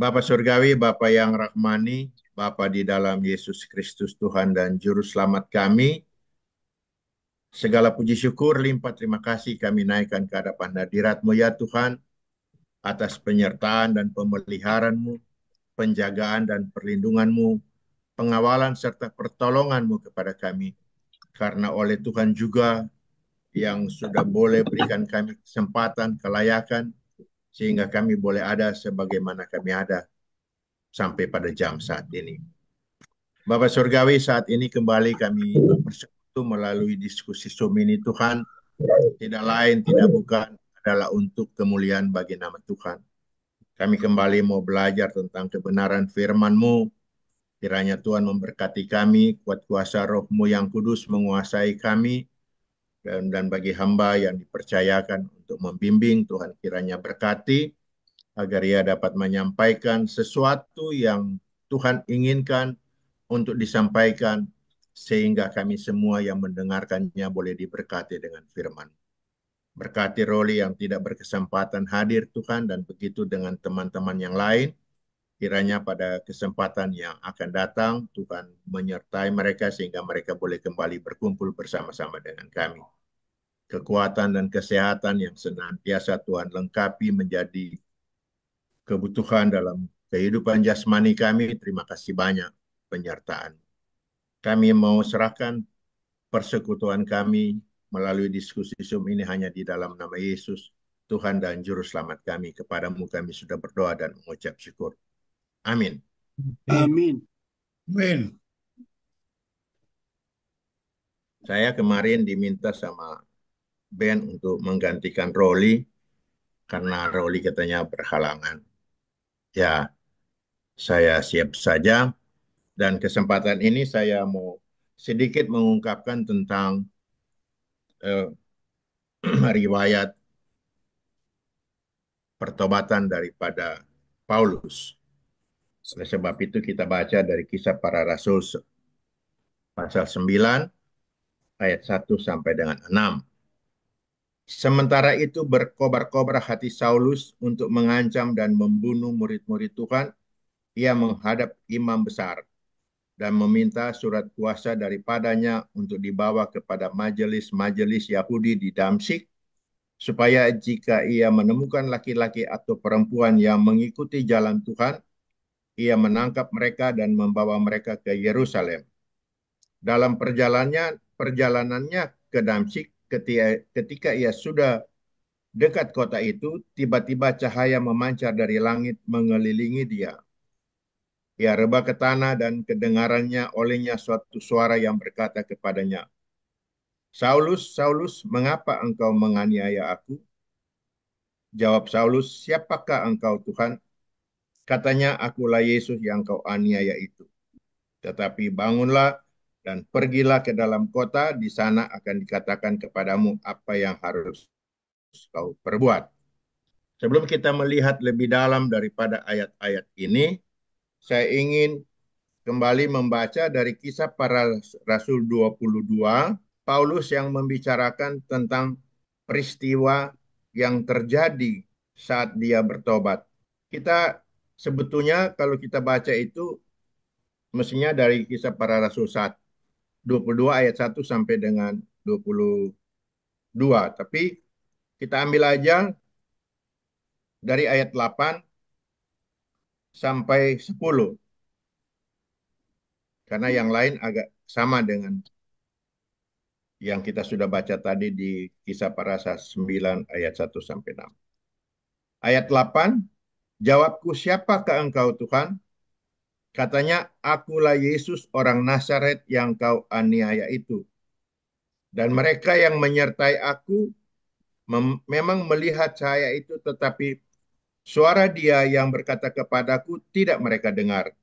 Bapa Surgawi, Bapa yang rahmani, Bapa di dalam Yesus Kristus Tuhan dan Juru Selamat kami, segala puji syukur, limpah terima kasih kami naikkan ke hadapan hadirat-Mu ya Tuhan, atas penyertaan dan pemeliharaan-Mu, penjagaan dan perlindungan-Mu, pengawalan serta pertolongan-Mu kepada kami. Karena oleh Tuhan juga yang sudah boleh berikan kami kesempatan, kelayakan, sehingga kami boleh ada sebagaimana kami ada sampai pada jam saat ini. Bapak Surgawi, saat ini kembali kami bersekutu melalui diskusi Zoom ini Tuhan, tidak lain, tidak bukan, adalah untuk kemuliaan bagi nama Tuhan. Kami kembali mau belajar tentang kebenaran firman-Mu. Kiranya Tuhan memberkati kami, kuat kuasa Roh-Mu yang kudus menguasai kami, dan bagi hamba yang dipercayakan untuk membimbing, Tuhan kiranya berkati, agar ia dapat menyampaikan sesuatu yang Tuhan inginkan untuk disampaikan, sehingga kami semua yang mendengarkannya boleh diberkati dengan firman. Berkati Roli yang tidak berkesempatan hadir Tuhan, dan begitu dengan teman-teman yang lain. Kiranya pada kesempatan yang akan datang, Tuhan menyertai mereka sehingga mereka boleh kembali berkumpul bersama-sama dengan kami. Kekuatan dan kesehatan yang senantiasa Tuhan lengkapi menjadi kebutuhan dalam kehidupan jasmani kami. Terima kasih banyak penyertaan. Kami mau serahkan persekutuan kami melalui diskusi Zoom ini hanya di dalam nama Yesus, Tuhan dan Juru Selamat kami. Kepadamu kami sudah berdoa dan mengucap syukur. Amin. Amin. Amin. Saya kemarin diminta sama Ben untuk menggantikan Roli, karena Roli katanya berhalangan. Ya, saya siap saja. Dan kesempatan ini saya mau sedikit mengungkapkan tentang eh, riwayat pertobatan daripada Paulus. Oleh sebab itu kita baca dari Kisah Para Rasul pasal 9 ayat 1 sampai dengan 6. Sementara itu berkobar-kobar hati Saulus untuk mengancam dan membunuh murid-murid Tuhan. Ia menghadap imam besar dan meminta surat kuasa daripadanya untuk dibawa kepada majelis-majelis Yahudi di Damsyik, supaya jika ia menemukan laki-laki atau perempuan yang mengikuti jalan Tuhan, ia menangkap mereka dan membawa mereka ke Yerusalem. Dalam perjalanannya ke Damsyik, ketika ia sudah dekat kota itu, tiba-tiba cahaya memancar dari langit mengelilingi dia. Ia rebah ke tanah dan kedengarannya olehnya suatu suara yang berkata kepadanya, Saulus, Saulus, mengapa engkau menganiaya aku? Jawab Saulus, siapakah engkau Tuhan? Katanya, akulah Yesus yang kau aniaya itu. Tetapi bangunlah dan pergilah ke dalam kota, di sana akan dikatakan kepadamu apa yang harus kau perbuat. Sebelum kita melihat lebih dalam daripada ayat-ayat ini, saya ingin kembali membaca dari Kisah Para Rasul 22, Paulus yang membicarakan tentang peristiwa yang terjadi saat dia bertobat. Kita sebetulnya kalau kita baca itu mestinya dari Kisah Para Rasul 22 ayat 1 sampai dengan 22. Tapi kita ambil aja dari ayat 8 sampai 10. Karena yang lain agak sama dengan yang kita sudah baca tadi di Kisah Para Rasul 9 ayat 1 sampai 6. Ayat 8, jawabku, siapakah engkau Tuhan? Katanya, akulah Yesus orang Nazaret yang kau aniaya itu. Dan mereka yang menyertai aku memang melihat cahaya itu, tetapi suara dia yang berkata kepadaku tidak mereka dengar.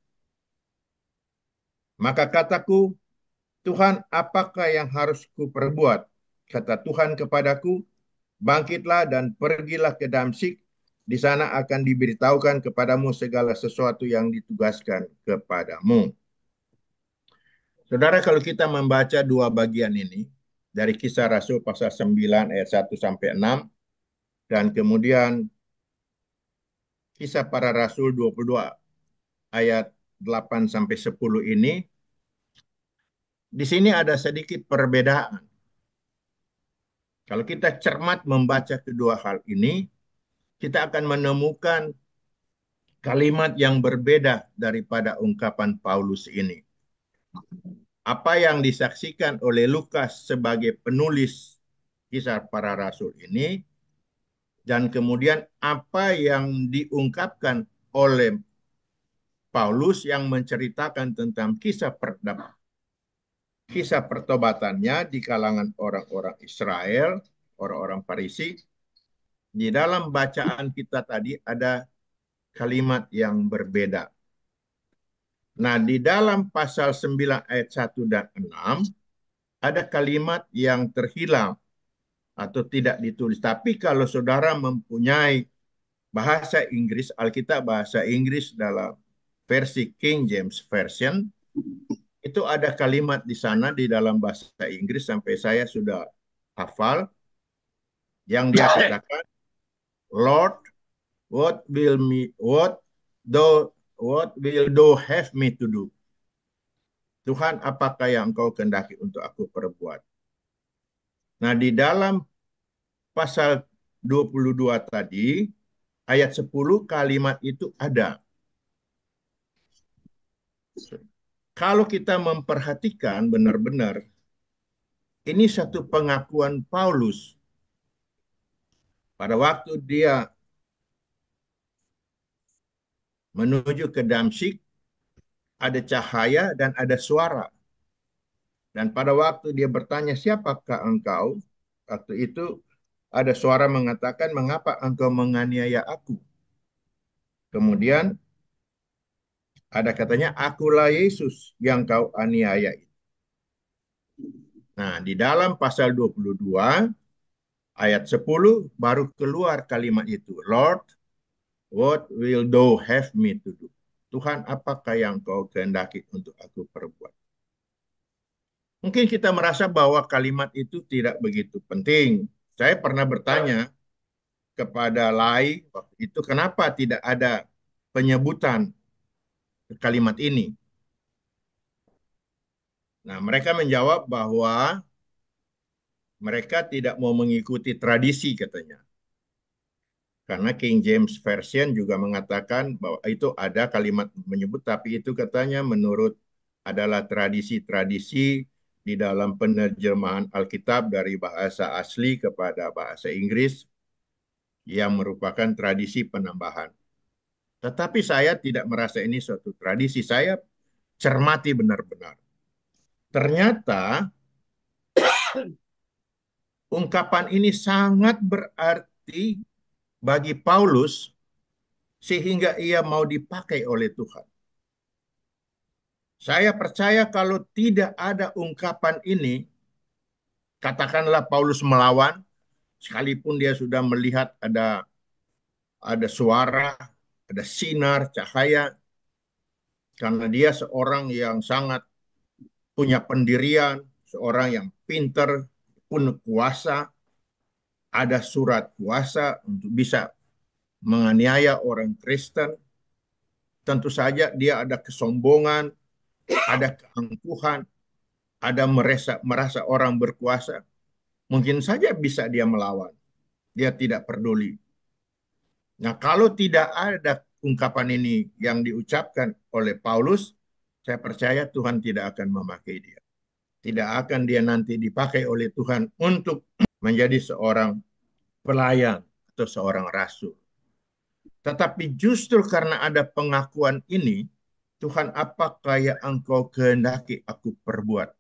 Maka kataku, Tuhan, apakah yang harus kuperbuat? Kata Tuhan kepadaku, bangkitlah dan pergilah ke Damsyik, di sana akan diberitahukan kepadamu segala sesuatu yang ditugaskan kepadamu. Saudara, kalau kita membaca dua bagian ini, dari Kisah Rasul pasal 9 ayat 1 sampai 6, dan kemudian Kisah Para Rasul 22 ayat 8 sampai 10 ini, di sini ada sedikit perbedaan. Kalau kita cermat membaca kedua hal ini, kita akan menemukan kalimat yang berbeda daripada ungkapan Paulus ini. Apa yang disaksikan oleh Lukas sebagai penulis Kisah Para Rasul ini, dan kemudian apa yang diungkapkan oleh Paulus yang menceritakan tentang kisah pertobatannya di kalangan orang-orang Israel, orang-orang Farisi. Di dalam bacaan kita tadi ada kalimat yang berbeda. Nah, di dalam pasal 9 ayat 1 dan 6 ada kalimat yang terhilang atau tidak ditulis. Tapi kalau saudara mempunyai bahasa Inggris, Alkitab bahasa Inggris dalam versi King James Version, itu ada kalimat di sana di dalam bahasa Inggris sampai saya sudah hafal, yang dia katakan, Lord, what will thou have me to do? Tuhan, apakah yang engkau kehendaki untuk aku perbuat? Nah, di dalam pasal 22 tadi, ayat 10 kalimat itu ada. Kalau kita memperhatikan benar-benar, ini satu pengakuan Paulus. Pada waktu dia menuju ke Damsyik, ada cahaya dan ada suara. Dan pada waktu dia bertanya, siapakah engkau? Waktu itu ada suara mengatakan, mengapa engkau menganiaya aku? Kemudian ada katanya, akulah Yesus yang kau aniaya. Nah, di dalam pasal 22, ayat 10, baru keluar kalimat itu. Lord, what will thou have me to do? Tuhan, apakah yang kau kehendaki untuk aku perbuat? Mungkin kita merasa bahwa kalimat itu tidak begitu penting. Saya pernah bertanya kepada Lai waktu itu, kenapa tidak ada penyebutan kalimat ini? Nah, mereka menjawab bahwa mereka tidak mau mengikuti tradisi katanya. Karena King James Version juga mengatakan bahwa itu ada kalimat menyebut, tapi itu katanya menurut adalah tradisi-tradisi di dalam penerjemahan Alkitab dari bahasa asli kepada bahasa Inggris yang merupakan tradisi penambahan. Tetapi saya tidak merasa ini suatu tradisi. Saya cermati benar-benar. Ternyata ungkapan ini sangat berarti bagi Paulus sehingga ia mau dipakai oleh Tuhan. Saya percaya kalau tidak ada ungkapan ini, katakanlah Paulus melawan, sekalipun dia sudah melihat ada suara, ada sinar, cahaya, karena dia seorang yang sangat punya pendirian, seorang yang pinter, penuh kuasa, ada surat kuasa untuk bisa menganiaya orang Kristen. Tentu saja dia ada kesombongan, ada keangkuhan, ada merasa orang berkuasa. Mungkin saja bisa dia melawan. Dia tidak peduli. Nah, kalau tidak ada ungkapan ini yang diucapkan oleh Paulus, saya percaya Tuhan tidak akan memakai dia. Tidak akan dia nanti dipakai oleh Tuhan untuk menjadi seorang pelayan atau seorang rasul. Tetapi justru karena ada pengakuan ini, Tuhan, apakah yang engkau kehendaki aku perbuat?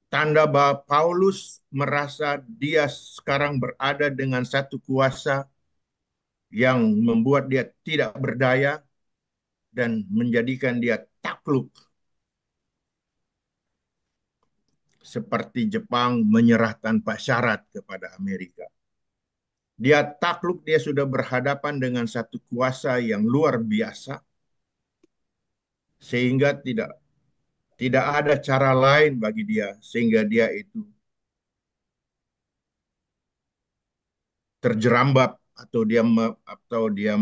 Tanda bahwa Paulus merasa dia sekarang berada dengan satu kuasa yang membuat dia tidak berdaya dan menjadikan dia takluk. Seperti Jepang menyerah tanpa syarat kepada Amerika. Dia takluk, dia sudah berhadapan dengan satu kuasa yang luar biasa, sehingga tidak ada cara lain bagi dia, sehingga dia itu terjerambab atau dia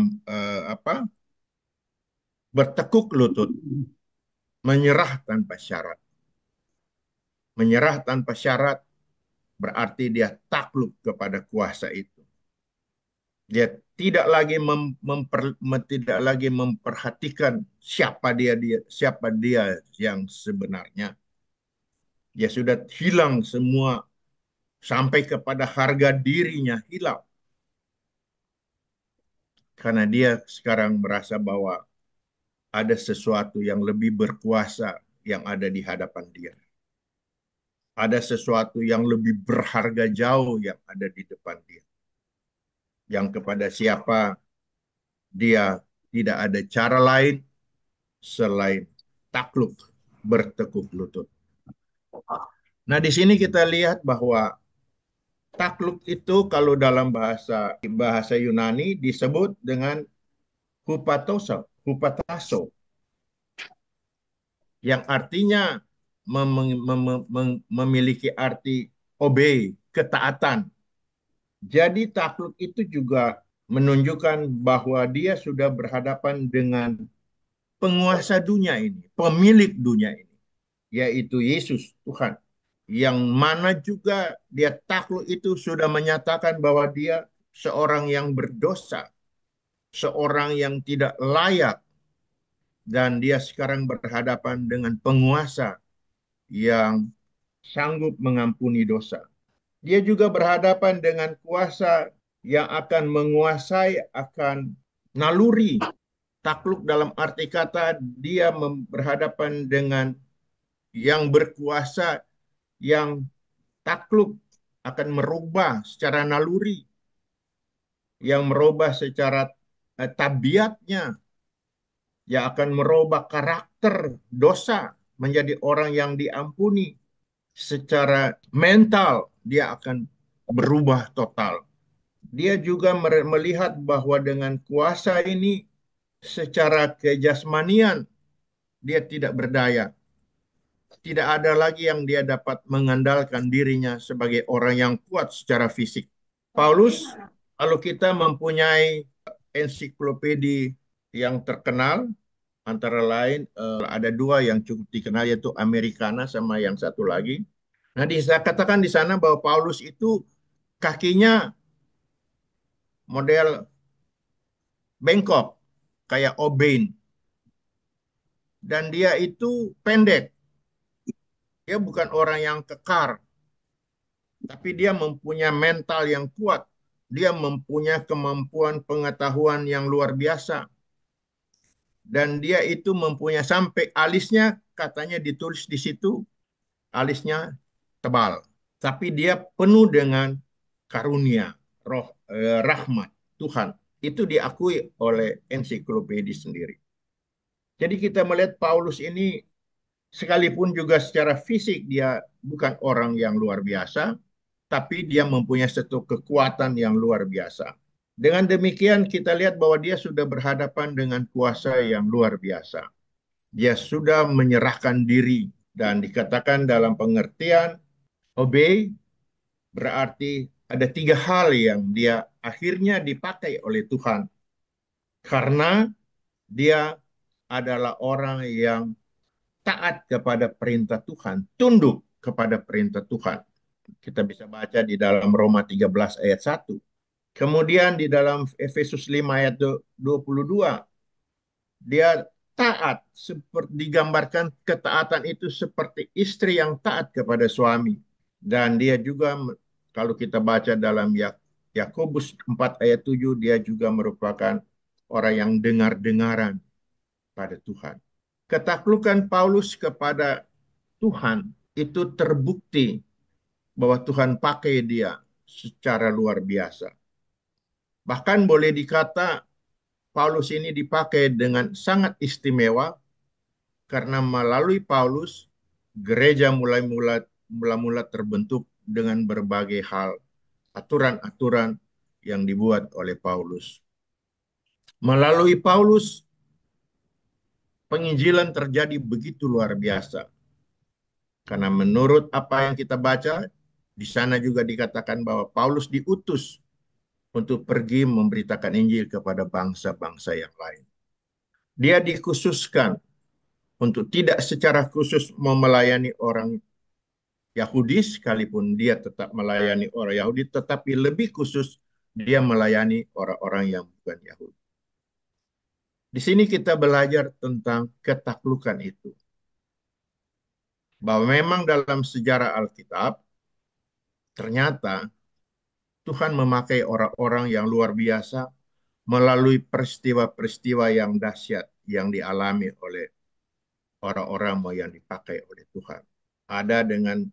bertekuk lutut, menyerah tanpa syarat. Menyerah tanpa syarat berarti dia takluk kepada kuasa itu. Dia tidak lagi memperhatikan siapa dia yang sebenarnya. Dia sudah hilang semua sampai kepada harga dirinya hilang. Karena dia sekarang merasa bahwa ada sesuatu yang lebih berkuasa yang ada di hadapan dia. Ada sesuatu yang lebih berharga jauh yang ada di depan dia. Yang kepada siapa dia tidak ada cara lain selain takluk, bertekuk lutut. Nah, di sini kita lihat bahwa takluk itu kalau dalam bahasa Yunani disebut dengan hupataso, yang artinya memiliki arti obey, ketaatan. Jadi takluk itu juga menunjukkan bahwa dia sudah berhadapan dengan penguasa dunia ini, pemilik dunia ini, yaitu Yesus Tuhan. Yang mana juga dia takluk itu sudah menyatakan bahwa dia seorang yang berdosa, seorang yang tidak layak, dan dia sekarang berhadapan dengan penguasa yang sanggup mengampuni dosa. Dia juga berhadapan dengan kuasa yang akan menguasai akan naluri. Takluk dalam arti kata dia berhadapan dengan yang berkuasa, yang takluk akan merubah secara naluri, yang merubah secara tabiatnya, yang akan merubah karakter dosa menjadi orang yang diampuni. Secara mental dia akan berubah total. Dia juga melihat bahwa dengan kuasa ini secara kejasmanian dia tidak berdaya. Tidak ada lagi yang dia dapat mengandalkan dirinya sebagai orang yang kuat secara fisik. Paulus, kalau kita mempunyai ensiklopedi yang terkenal, antara lain ada dua yang cukup dikenal yaitu Americana sama yang satu lagi. Nah, katakan di sana bahwa Paulus itu kakinya model bengkok, kayak Obein. Dan dia itu pendek. Dia bukan orang yang kekar, tapi dia mempunyai mental yang kuat. Dia mempunyai kemampuan pengetahuan yang luar biasa. Dan dia itu mempunyai sampai alisnya, katanya ditulis di situ, alisnya tebal. Tapi dia penuh dengan karunia, rahmat Tuhan. Itu diakui oleh ensiklopedi sendiri. Jadi kita melihat Paulus ini sekalipun juga secara fisik dia bukan orang yang luar biasa, tapi dia mempunyai satu kekuatan yang luar biasa. Dengan demikian kita lihat bahwa dia sudah berhadapan dengan kuasa yang luar biasa. Dia sudah menyerahkan diri dan dikatakan dalam pengertian obey berarti ada tiga hal yang dia akhirnya dipakai oleh Tuhan. Karena dia adalah orang yang taat kepada perintah Tuhan, tunduk kepada perintah Tuhan. Kita bisa baca di dalam Roma 13 ayat 1. Kemudian di dalam Efesus 5 ayat 22, dia taat, seperti digambarkan ketaatan itu seperti istri yang taat kepada suami. Dan dia juga, kalau kita baca dalam Yakobus 4 ayat 7, dia juga merupakan orang yang dengar-dengaran pada Tuhan. Ketaklukan Paulus kepada Tuhan itu terbukti bahwa Tuhan pakai dia secara luar biasa. Bahkan boleh dikata Paulus ini dipakai dengan sangat istimewa karena melalui Paulus gereja mula-mula terbentuk dengan berbagai hal, aturan-aturan yang dibuat oleh Paulus. Melalui Paulus penginjilan terjadi begitu luar biasa. Karena menurut apa yang kita baca, di sana juga dikatakan bahwa Paulus diutus untuk pergi memberitakan Injil kepada bangsa-bangsa yang lain. Dia dikhususkan untuk tidak secara khusus melayani orang Yahudi, sekalipun dia tetap melayani orang Yahudi, tetapi lebih khusus dia melayani orang-orang yang bukan Yahudi. Di sini kita belajar tentang ketaklukan itu. Bahwa memang dalam sejarah Alkitab, ternyata Tuhan memakai orang-orang yang luar biasa melalui peristiwa-peristiwa yang dahsyat yang dialami oleh orang-orang yang dipakai oleh Tuhan. Ada dengan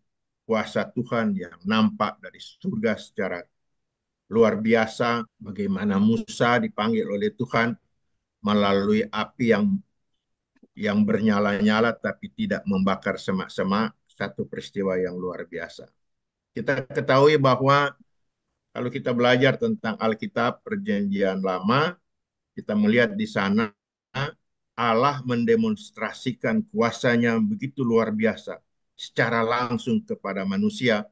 kuasa Tuhan yang nampak dari surga secara luar biasa, bagaimana Musa dipanggil oleh Tuhan melalui api yang bernyala-nyala tapi tidak membakar semak-semak, satu peristiwa yang luar biasa. Kita ketahui bahwa kalau kita belajar tentang Alkitab Perjanjian Lama, kita melihat di sana Allah mendemonstrasikan kuasanya begitu luar biasa secara langsung kepada manusia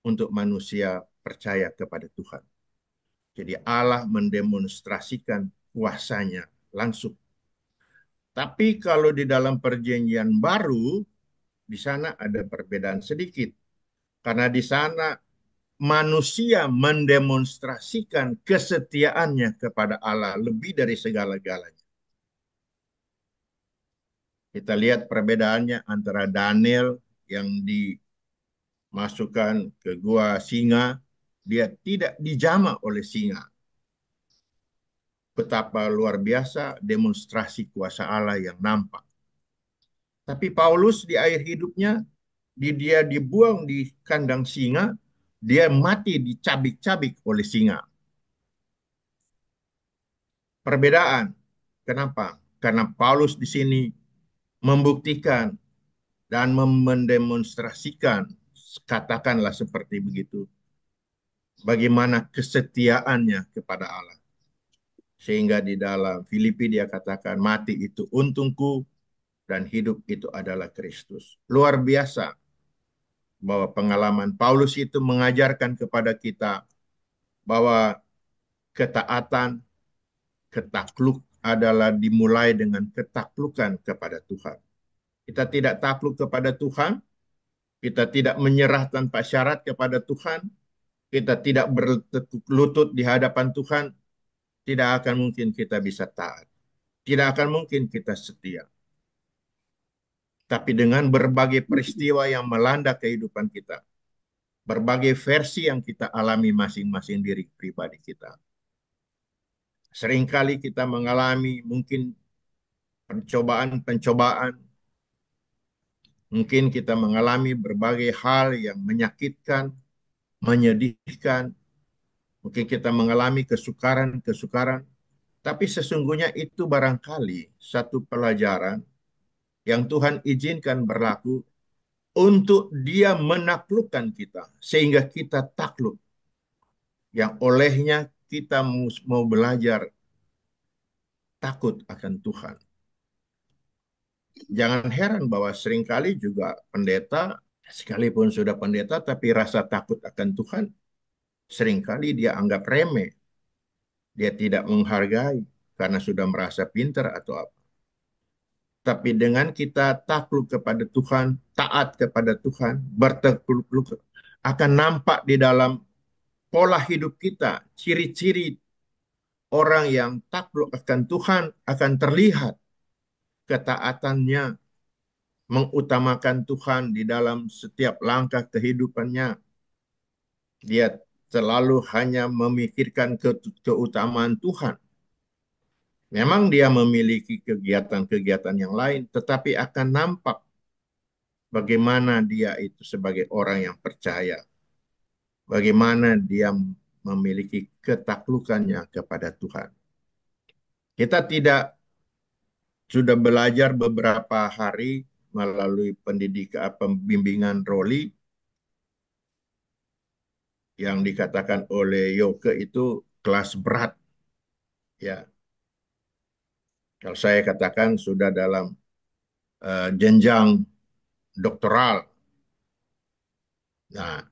untuk manusia percaya kepada Tuhan. Jadi Allah mendemonstrasikan kuasanya langsung. Tapi kalau di dalam perjanjian baru, di sana ada perbedaan sedikit. Karena di sana manusia mendemonstrasikan kesetiaannya kepada Allah lebih dari segala-galanya. Kita lihat perbedaannya antara Daniel yang dimasukkan ke gua singa, dia tidak dijamah oleh singa. Betapa luar biasa demonstrasi kuasa Allah yang nampak. Tapi Paulus di akhir hidupnya, dia dibuang di kandang singa, dia mati dicabik-cabik oleh singa. Perbedaan. Kenapa? Karena Paulus di sini membuktikan dan mendemonstrasikan, katakanlah seperti begitu, bagaimana kesetiaannya kepada Allah. Sehingga di dalam Filipi dia katakan, mati itu untungku dan hidup itu adalah Kristus. Luar biasa bahwa pengalaman Paulus itu mengajarkan kepada kita bahwa ketaatan, ketakluk adalah dimulai dengan ketaklukan kepada Tuhan. Kita tidak takluk kepada Tuhan, kita tidak menyerah tanpa syarat kepada Tuhan, kita tidak bertekuk lutut di hadapan Tuhan, tidak akan mungkin kita bisa taat. Tidak akan mungkin kita setia. Tapi dengan berbagai peristiwa yang melanda kehidupan kita, berbagai versi yang kita alami masing-masing diri pribadi kita. Seringkali kita mengalami mungkin pencobaan-pencobaan, mungkin kita mengalami berbagai hal yang menyakitkan, menyedihkan, mungkin kita mengalami kesukaran-kesukaran, tapi sesungguhnya itu barangkali satu pelajaran yang Tuhan izinkan berlaku untuk dia menaklukkan kita, sehingga kita takluk, yang olehnya kita mau belajar takut akan Tuhan. Jangan heran bahwa seringkali juga pendeta, sekalipun sudah pendeta, tapi rasa takut akan Tuhan, seringkali dia anggap remeh. Dia tidak menghargai karena sudah merasa pintar atau apa. Tapi dengan kita takluk kepada Tuhan, taat kepada Tuhan, bertekuluk akan nampak di dalam pola hidup kita, ciri-ciri orang yang takluk akan Tuhan akan terlihat ketaatannya, mengutamakan Tuhan di dalam setiap langkah kehidupannya. Dia selalu hanya memikirkan keutamaan Tuhan. Memang dia memiliki kegiatan-kegiatan yang lain, tetapi akan nampak bagaimana dia itu sebagai orang yang percaya. Bagaimana dia memiliki ketaklukannya kepada Tuhan. Kita tidak sudah belajar beberapa hari melalui pendidikan pembimbingan Roli yang dikatakan oleh Yoke itu kelas berat, ya. Kalau saya katakan sudah dalam jenjang doktoral. Nah,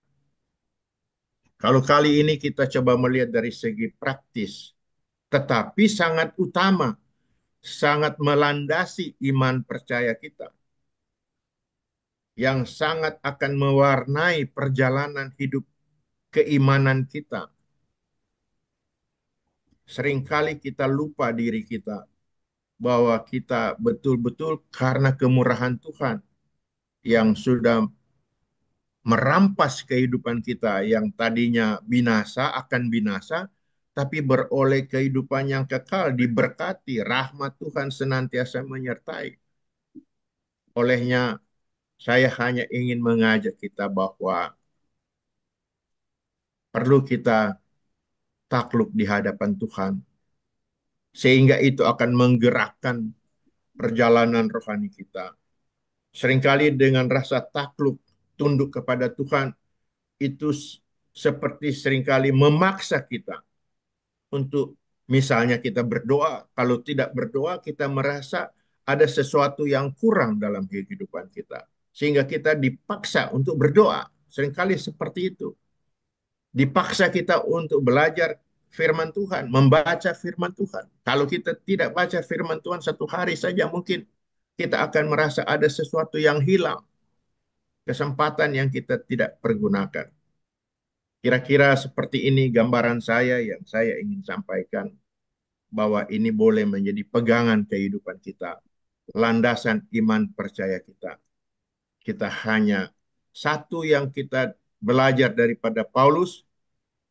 Kalau kali ini kita coba melihat dari segi praktis, tetapi sangat utama, sangat melandasi iman percaya kita, yang sangat akan mewarnai perjalanan hidup keimanan kita. Seringkali kita lupa diri kita bahwa kita betul-betul karena kemurahan Tuhan yang sudah merampas kehidupan kita yang tadinya binasa akan binasa, tapi beroleh kehidupan yang kekal, diberkati, rahmat Tuhan senantiasa menyertai. Olehnya, saya hanya ingin mengajak kita bahwa perlu kita takluk di hadapan Tuhan, sehingga itu akan menggerakkan perjalanan rohani kita. Seringkali dengan rasa takluk, tunduk kepada Tuhan, itu seperti seringkali memaksa kita untuk misalnya kita berdoa. Kalau tidak berdoa, kita merasa ada sesuatu yang kurang dalam kehidupan kita. Sehingga kita dipaksa untuk berdoa. Seringkali seperti itu. Dipaksa kita untuk belajar firman Tuhan, membaca firman Tuhan. Kalau kita tidak baca firman Tuhan satu hari saja, mungkin kita akan merasa ada sesuatu yang hilang, kesempatan yang kita tidak pergunakan. Kira-kira seperti ini gambaran saya yang saya ingin sampaikan, bahwa ini boleh menjadi pegangan kehidupan kita, landasan iman percaya kita. Kita hanya satu yang kita belajar daripada Paulus,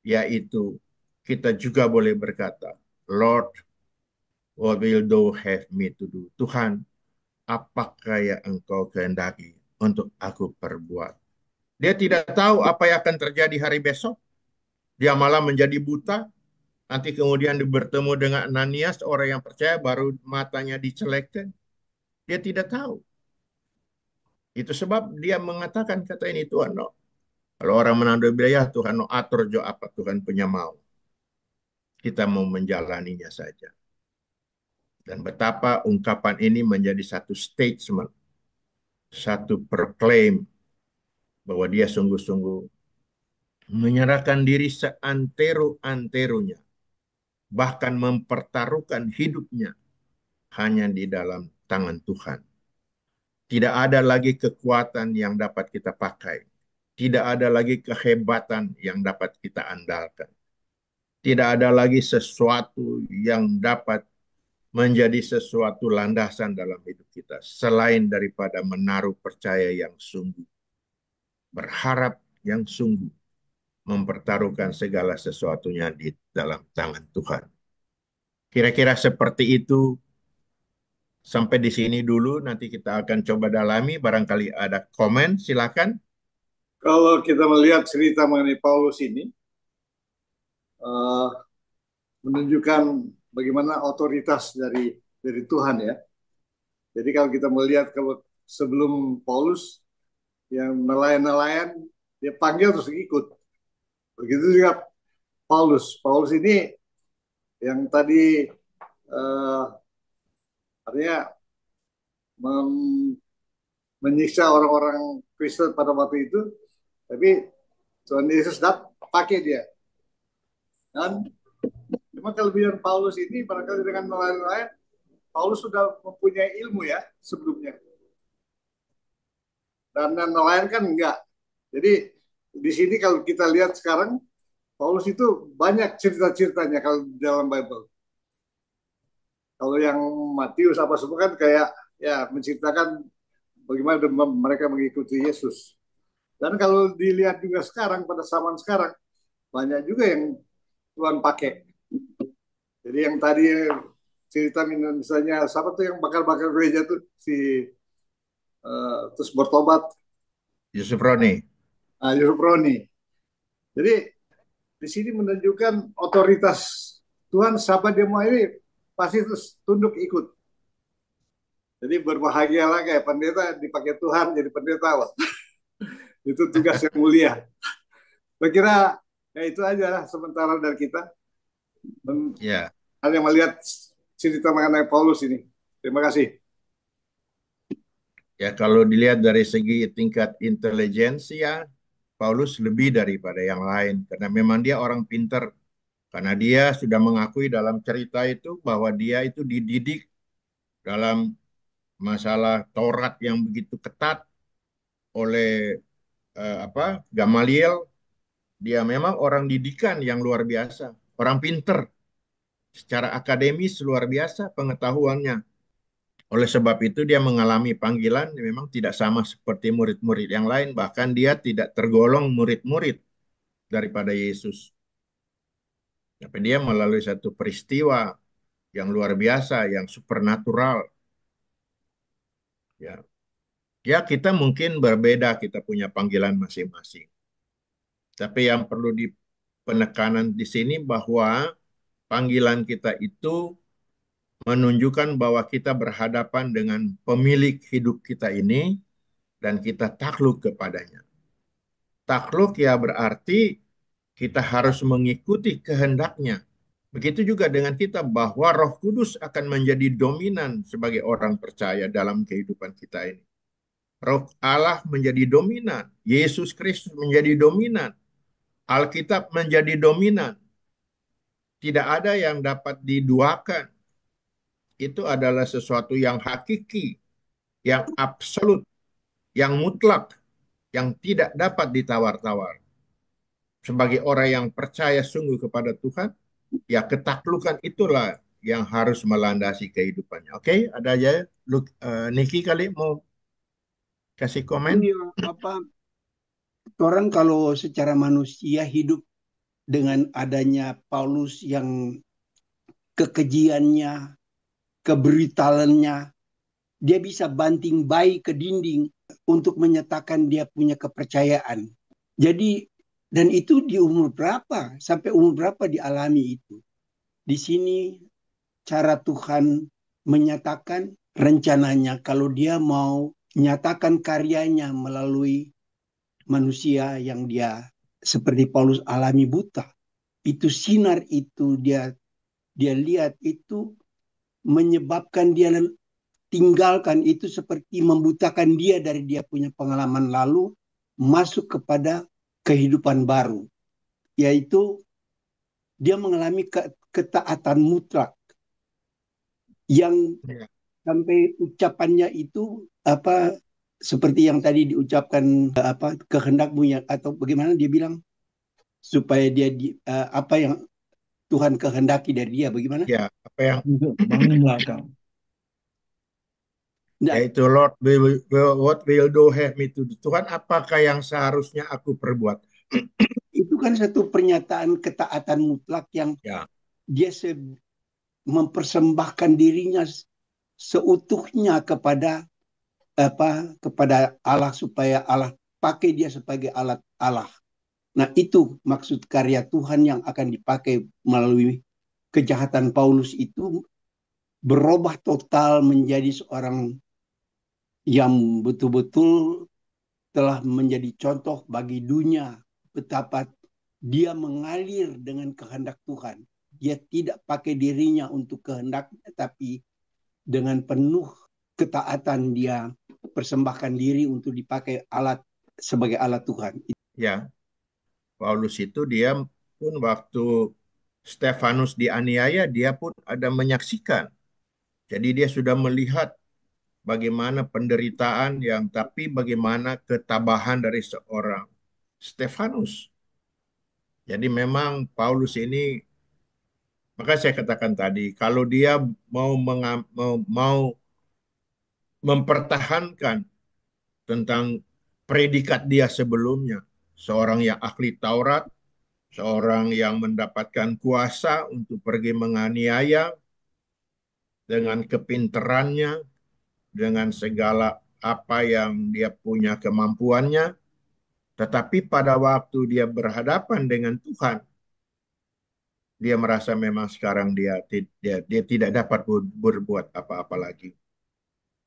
yaitu kita juga boleh berkata, Lord, what will thou have me to do? Tuhan, apakah yang engkau kehendaki untuk aku perbuat? Dia tidak tahu apa yang akan terjadi hari besok. Dia malah menjadi buta. Nanti kemudian bertemu dengan Ananias, orang yang percaya, baru matanya dicelekkan. Dia tidak tahu. Itu sebab dia mengatakan kata ini, Tuhan, no. Kalau orang Manado bilang, ya Tuhan, no, atur jo apa Tuhan punya mau. Kita mau menjalaninya saja. Dan betapa ungkapan ini menjadi satu statement, satu proclaim, bahwa dia sungguh-sungguh menyerahkan diri seantero-anteronya, bahkan mempertaruhkan hidupnya hanya di dalam tangan Tuhan. Tidak ada lagi kekuatan yang dapat kita pakai. Tidak ada lagi kehebatan yang dapat kita andalkan. Tidak ada lagi sesuatu yang dapat menjadi sesuatu landasan dalam hidup kita, selain daripada menaruh percaya yang sungguh, berharap yang sungguh, mempertaruhkan segala sesuatunya di dalam tangan Tuhan. Kira-kira seperti itu. Sampai di sini dulu, nanti kita akan coba dalami. Barangkali ada komen, silakan. Kalau kita melihat cerita mengenai Paulus ini, uh, menunjukkan bagaimana otoritas dari Tuhan ya. Jadi kalau kita melihat kalau sebelum Paulus yang nelayan-nelayan, dia panggil terus ikut. Begitu juga Paulus. Paulus ini yang tadi artinya menyiksa orang-orang Kristen pada waktu itu, tapi Tuhan Yesus pakai dia. Dan cuma kelebihan Paulus ini barangkali dengan nelayan-nelayan, Paulus sudah mempunyai ilmu ya sebelumnya. Dan nelayan kan enggak. Jadi di sini kalau kita lihat sekarang, Paulus itu banyak cerita-ceritanya kalau dalam Bible. Kalau yang Matius apa semua kan kayak ya menceritakan bagaimana mereka mengikuti Yesus. Dan kalau dilihat juga sekarang pada zaman sekarang banyak juga yang Tuhan pakai. Jadi yang tadi cerita misalnya siapa tuh yang bakar-bakar gereja tuh si terus bertobat Yusuf Roni. Yusuf Roni. Jadi di sini menunjukkan otoritas Tuhan, siapa dia mau ini pasti terus tunduk ikut. Jadi berbahagialah kayak pendeta dipakai Tuhan jadi pendeta loh. Itu tugas yang mulia. Saya kira ya itu aja lah sementara dari kita. Ya, Hanya melihat cerita mengenai Paulus ini. Terima kasih. ya kalau dilihat dari segi tingkat intelijensia, Paulus lebih daripada yang lain karena memang dia orang pinter. Karena dia sudah mengakui dalam cerita itu bahwa dia itu dididik dalam masalah Taurat yang begitu ketat oleh Gamaliel. Dia memang orang didikan yang luar biasa, orang pinter, secara akademis luar biasa pengetahuannya. Oleh sebab itu dia mengalami panggilan yang memang tidak sama seperti murid-murid yang lain, bahkan dia tidak tergolong murid-murid daripada Yesus. Tapi dia melalui satu peristiwa yang luar biasa, yang supernatural. Ya, ya kita mungkin berbeda, kita punya panggilan masing-masing. Tapi yang perlu di penekanan di sini bahwa panggilan kita itu menunjukkan bahwa kita berhadapan dengan pemilik hidup kita ini dan kita takluk kepadanya. Takluk ya berarti kita harus mengikuti kehendaknya. Begitu juga dengan kita bahwa Roh Kudus akan menjadi dominan sebagai orang percaya dalam kehidupan kita ini. Roh Allah menjadi dominan, Yesus Kristus menjadi dominan, Alkitab menjadi dominan. Tidak ada yang dapat diduakan. Itu adalah sesuatu yang hakiki, yang absolut, yang mutlak, yang tidak dapat ditawar-tawar. Sebagai orang yang percaya sungguh kepada Tuhan, ya ketaklukan itulah yang harus melandasi kehidupannya. Oke, ada aja. Niki kali mau kasih komen? Ini apa orang kalau secara manusia hidup dengan adanya Paulus yang kekejiannya, kebrutalannya, dia bisa banting bayi ke dinding untuk menyatakan dia punya kepercayaan. Jadi dan itu di umur berapa? Sampai umur berapa dialami itu? Di sini cara Tuhan menyatakan rencananya kalau dia mau menyatakan karyanya melalui manusia yang dia seperti Paulus alami buta. Itu sinar itu dia lihat itu menyebabkan dia tinggalkan itu seperti membutakan dia dari dia punya pengalaman lalu masuk kepada kehidupan baru, yaitu dia mengalami ketaatan mutlak yang Ya. sampai ucapannya itu apa seperti yang tadi diucapkan apa kehendakmu ya atau bagaimana dia bilang supaya dia apa yang Tuhan kehendaki dari dia bagaimana? Ya, apa yang Bangunlah kau. Nah, yaitu Lord, what will do have me to do? Tuhan, apakah yang seharusnya aku perbuat? itu kan satu pernyataan ketaatan mutlak yang Ya, dia mempersembahkan dirinya seutuhnya kepada Allah supaya Allah pakai dia sebagai alat Allah. Nah, itu maksud karya Tuhan yang akan dipakai melalui kejahatan Paulus itu berubah total menjadi seorang yang betul-betul telah menjadi contoh bagi dunia betapa dia mengalir dengan kehendak Tuhan. Dia tidak pakai dirinya untuk kehendaknya, tapi dengan penuh ketaatan dia persembahkan diri untuk dipakai sebagai alat Tuhan. ya. Paulus itu dia pun waktu Stefanus dianiaya, dia pun ada menyaksikan. Jadi dia sudah melihat bagaimana penderitaan yang tapi bagaimana ketabahan dari seorang Stefanus. Jadi memang Paulus ini, maka saya katakan tadi, kalau dia mau mempertahankan tentang predikat dia sebelumnya, seorang yang ahli Taurat, seorang yang mendapatkan kuasa untuk pergi menganiaya dengan kepinterannya, dengan segala apa yang dia punya kemampuannya, tetapi pada waktu dia berhadapan dengan Tuhan, dia merasa memang sekarang dia tidak dapat berbuat apa-apa lagi.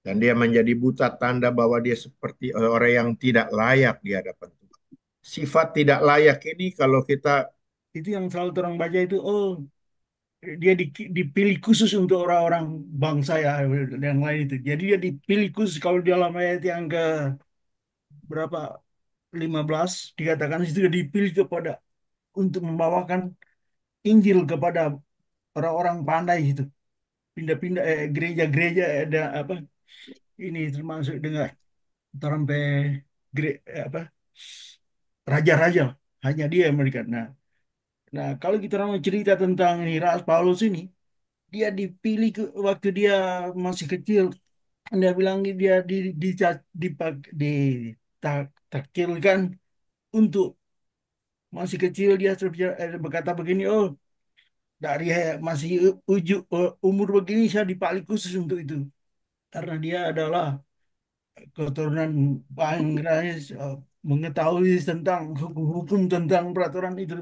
Dan dia menjadi buta tanda bahwa dia seperti orang yang tidak layak di hadapan Tuhan. Sifat tidak layak ini kalau kita Itu yang selalu orang baca itu, oh dia dipilih khusus untuk orang-orang bangsa ya yang lain itu. Jadi dia dipilih khusus kalau di dalam ayat yang ke berapa 15 dikatakan itu dipilih kepada untuk membawakan Injil kepada orang-orang pandai itu. Pindah-pindah gereja-gereja ada apa? Ini termasuk dengan sampai apa? Raja-raja hanya dia yang memberikan. Nah, kalau kita mau cerita tentang ini Rasul Paulus ini, dia dipilih waktu dia masih kecil. Dia bilang dia ditakdirkan untuk masih kecil dia berkata begini, oh dari masih umur begini saya dipilih khusus untuk itu karena dia adalah keturunan Bangladesh, mengetahui tentang hukum-hukum tentang peraturan itu.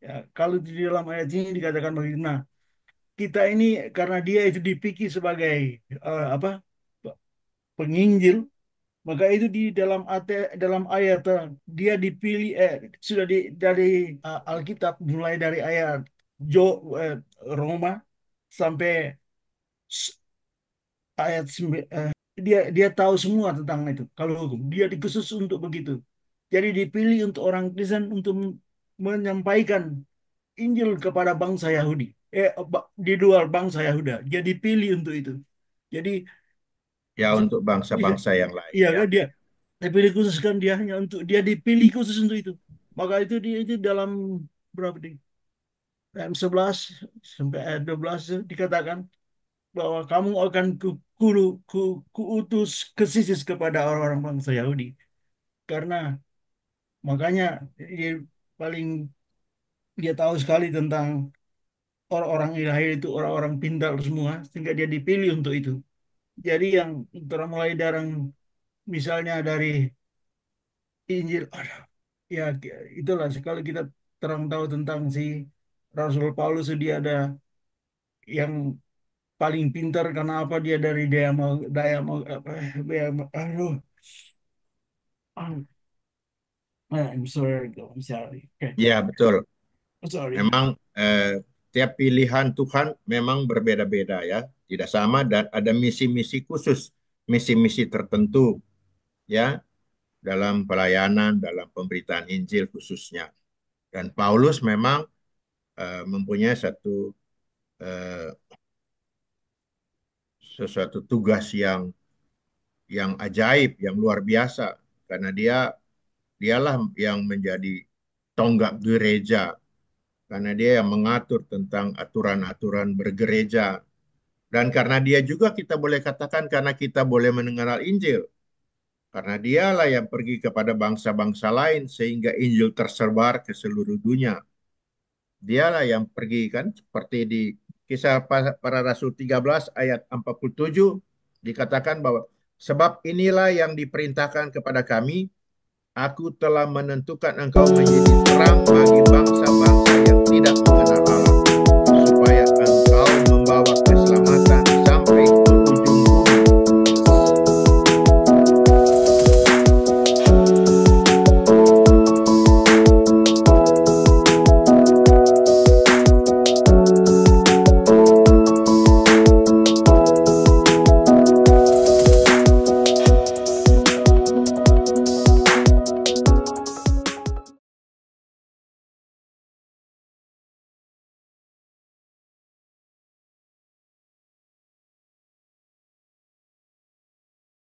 Ya, kalau di dalam ayat ini dikatakan begitu. Nah, kita ini karena dia itu dipikir sebagai apa penginjil, maka itu di dalam ayat dia dipilih sudah dari Alkitab mulai dari ayat Jo eh, Roma sampai s- ayat dia dia tahu semua tentang itu. Kalau hukum dia dikhusus untuk begitu. Jadi dipilih untuk orang Kristen untuk menyampaikan Injil kepada bangsa Yahudi. Di luar bangsa Yahuda. Dia dipilih untuk itu. Jadi Ya, j- untuk iya, bangsa-bangsa yang lain. iya Ya, kan dia dipilih khusus kan dia hanya untuk dia dipilih khusus untuk itu. Maka itu dia itu dalam berapa di ayat 11 sampai ayat 12 itu dikatakan bahwa kamu akan kuutus ke Sisis kepada orang-orang bangsa Yahudi. Karena makanya dia paling dia tahu sekali tentang orang-orang Israel itu orang-orang pintar semua sehingga dia dipilih untuk itu. Jadi yang mulai dari misalnya dari Injil, aduh, ya itulah kalau kita terang tahu tentang si Rasul Paulus dia ada yang paling pintar karena apa dia dari apa aduh I'm sorry I'm sorry okay ya betul. I'm sorry Memang tiap pilihan Tuhan memang berbeda-beda ya, tidak sama dan ada misi-misi khusus, misi-misi tertentu ya dalam pelayanan, dalam pemberitaan Injil khususnya. Dan Paulus memang mempunyai eh, sesuatu tugas yang ajaib, yang luar biasa, karena dialah yang menjadi tonggak gereja, karena dia yang mengatur tentang aturan-aturan bergereja. Dan karena dia juga kita boleh katakan karena kita boleh mendengar Injil. Karena dialah yang pergi kepada bangsa-bangsa lain sehingga Injil tersebar ke seluruh dunia. Dialah yang pergi kan seperti di kisah para Rasul 13 ayat 47 dikatakan bahwa sebab inilah yang diperintahkan kepada kami, aku telah menentukan engkau menjadi terang bagi bangsa-bangsa yang tidak mengenal Allah.